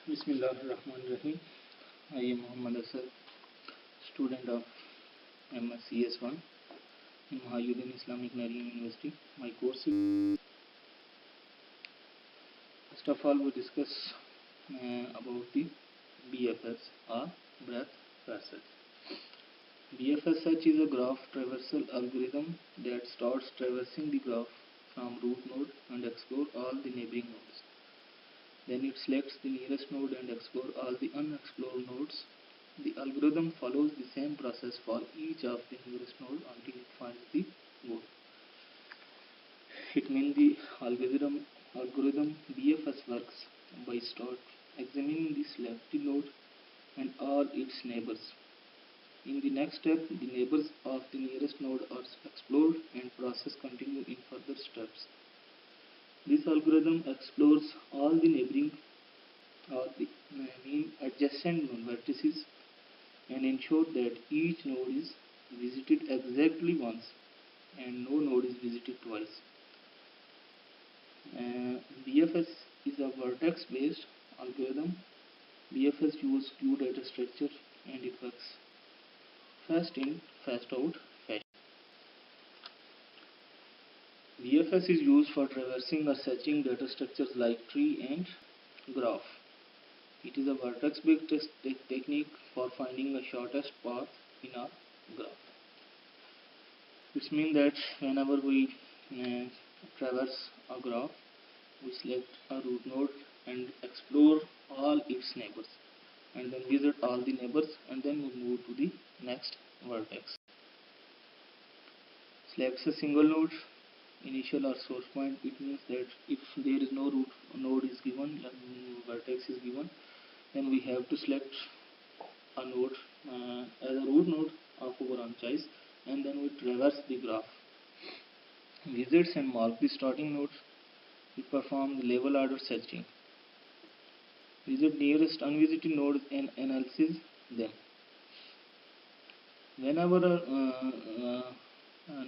Bismillahirrahmanirrahim. I am Muhammad Asad, student of MSCS1 in Mahayuddin Islamic Narian University. My course is, first of all, we discuss about the BFS or breadth first search. BFS search is a graph traversal algorithm that starts traversing the graph from root node and explore all the neighboring nodes. Then it selects the nearest node and explore all the unexplored nodes. The algorithm follows the same process for each of the nearest node until it finds the goal. It means the algorithm BFS works by start examining the selected node and all its neighbors. In the next step, the neighbors of the nearest node are explored and process continue in further steps. This algorithm explores all the neighboring or the adjacent vertices and ensure that each node is visited exactly once and no node is visited twice. BFS is a vertex based algorithm. BFS uses queue data structure and it works fast in, fast out fashion. BFS is used for traversing or searching data structures like tree and graph. It is a vertex-based technique for finding the shortest path in a graph. This means that whenever we traverse a graph, we select a root node and explore all its neighbors, and then visit all the neighbors, and then we move to the next vertex. Selects a single node, initial or source point. It means that if there is no root node is given and vertex is given, then we have to select a node as a root node of our own choice, and then we traverse the graph, visits and mark the starting nodes. We perform the level order searching, visit nearest unvisited nodes and analyze them. Whenever a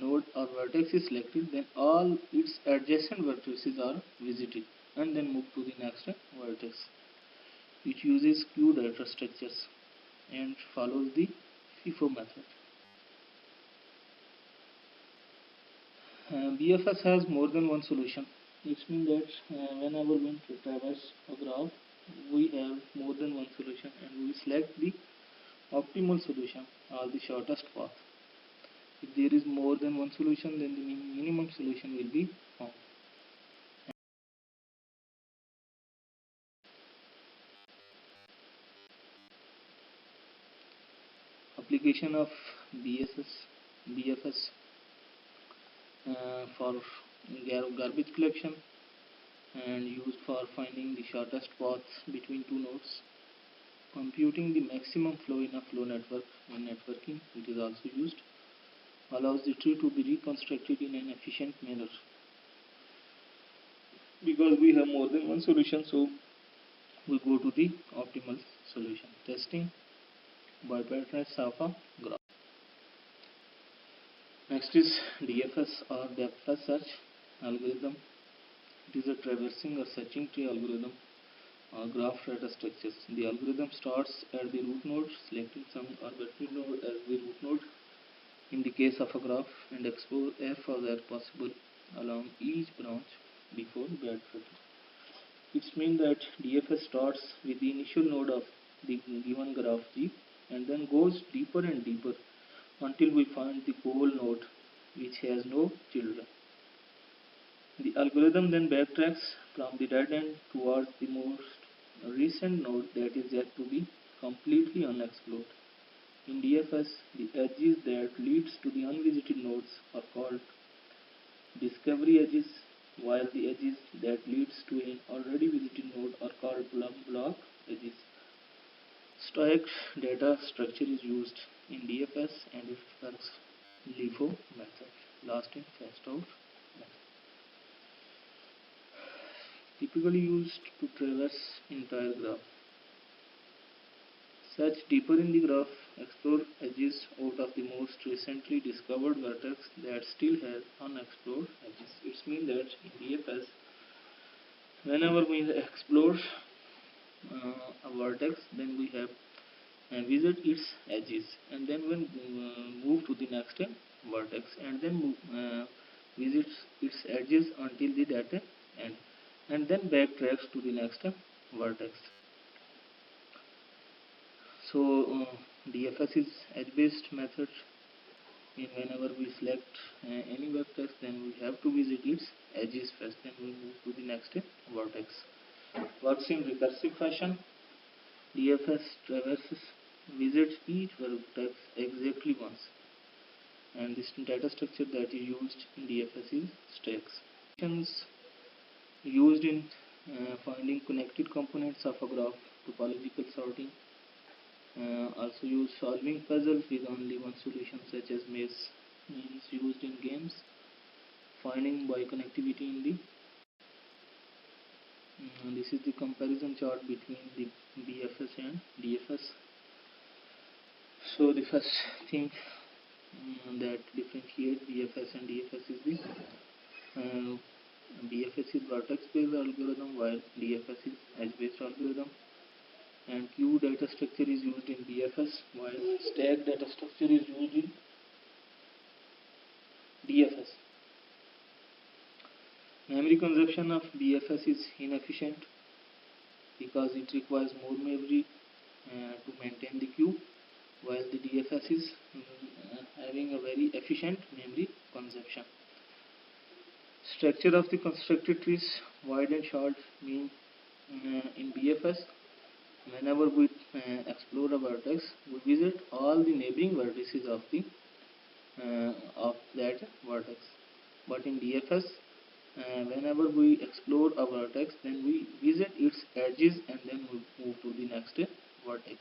node or vertex is selected, then all its adjacent vertices are visited and then move to the next vertex, which uses queue data structures and follows the FIFO method. BFS has more than one solution. It means that whenever we traverse a graph, we have more than one solution and we select the optimal solution or the shortest path. If there is more than one solution, then the minimum solution will be found. Application of BFS for garbage collection and used for finding the shortest path between two nodes. Computing the maximum flow in a flow network. In networking, it is also used. Allows the tree to be reconstructed in an efficient manner. Because we have more than one solution, so we go to the optimal solution. Testing by patterns of a graph. Next is DFS or depth first search algorithm. It is a traversing or searching tree algorithm or graph data structures. The algorithm starts at the root node, selecting some arbitrary node as the root node in the case of a graph, and explore f of that possible along each branch before backtracking. It means that DFS starts with the initial node of the given graph G and then goes deeper and deeper until we find the goal node which has no children. The algorithm then backtracks from the dead end towards the most recent node that is yet to be completely unexplored. In DFS, the edges that leads to the unvisited nodes are called discovery edges, while the edges that leads to an already visited node are called block edges. Stochastic data structure is used in DFS and it works LIFO method, last in first out method. Typically used to traverse entire graph. Search deeper in the graph, explore edges out of the most recently discovered vertex that still has unexplored edges. It means that in DFS, whenever we explore a vertex, then we have visit its edges, and then when move to the next vertex, and then visits its edges until the that end, and then backtracks to the next vertex. So DFS is edge-based method. And whenever we select any vertex, then we have to visit its edges first, then we move to the next vertex. Works in recursive fashion. DFS traverses visits each vertex exactly once, and this data structure that is used in DFS is stacks. Functions used in finding connected components of a graph, topological sorting. Also use solving puzzles with only one solution, such as maze means used in games. Finding by connectivity in the this is the comparison chart between the BFS and DFS. So the first thing that differentiates BFS and DFS is the BFS is vertex-based algorithm, while DFS is edge-based algorithm. And queue data structure is used in BFS, while stack data structure is used in DFS. Memory consumption of BFS is inefficient because it requires more memory to maintain the queue, while the DFS is having a very efficient memory consumption. Structure of the constructed trees, wide and short, mean in BFS, whenever we explore a vertex, we visit all the neighboring vertices of that vertex. But in DFS, whenever we explore a vertex, then we visit its edges and then we move to the next vertex.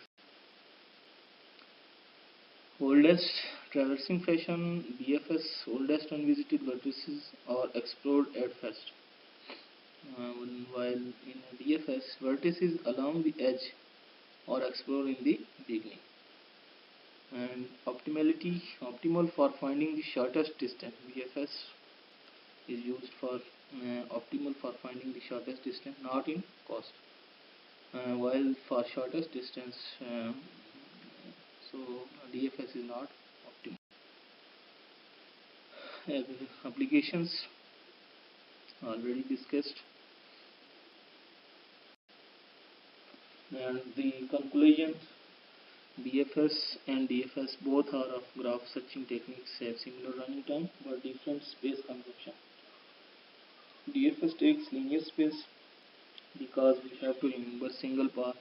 Oldest traversing fashion, BFS, oldest unvisited vertices are explored at first, while in DFS, vertices along the edge are explored in the beginning. And optimal for finding the shortest distance. BFS is used for optimal for finding the shortest distance, not in cost. While for shortest distance, so DFS is not optimal. Applications already discussed, and the conclusion: BFS and DFS both are of graph searching techniques, have similar running time but different space consumption. DFS takes linear space because we have to remember single path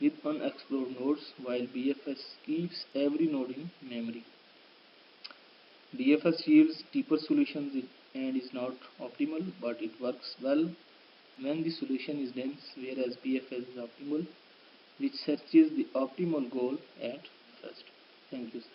with unexplored nodes, while BFS keeps every node in memory. DFS yields deeper solutions and is not optimal, but it works well when the solution is dense, whereas BFS is optimal, which searches the optimal goal at first. Thank you, sir.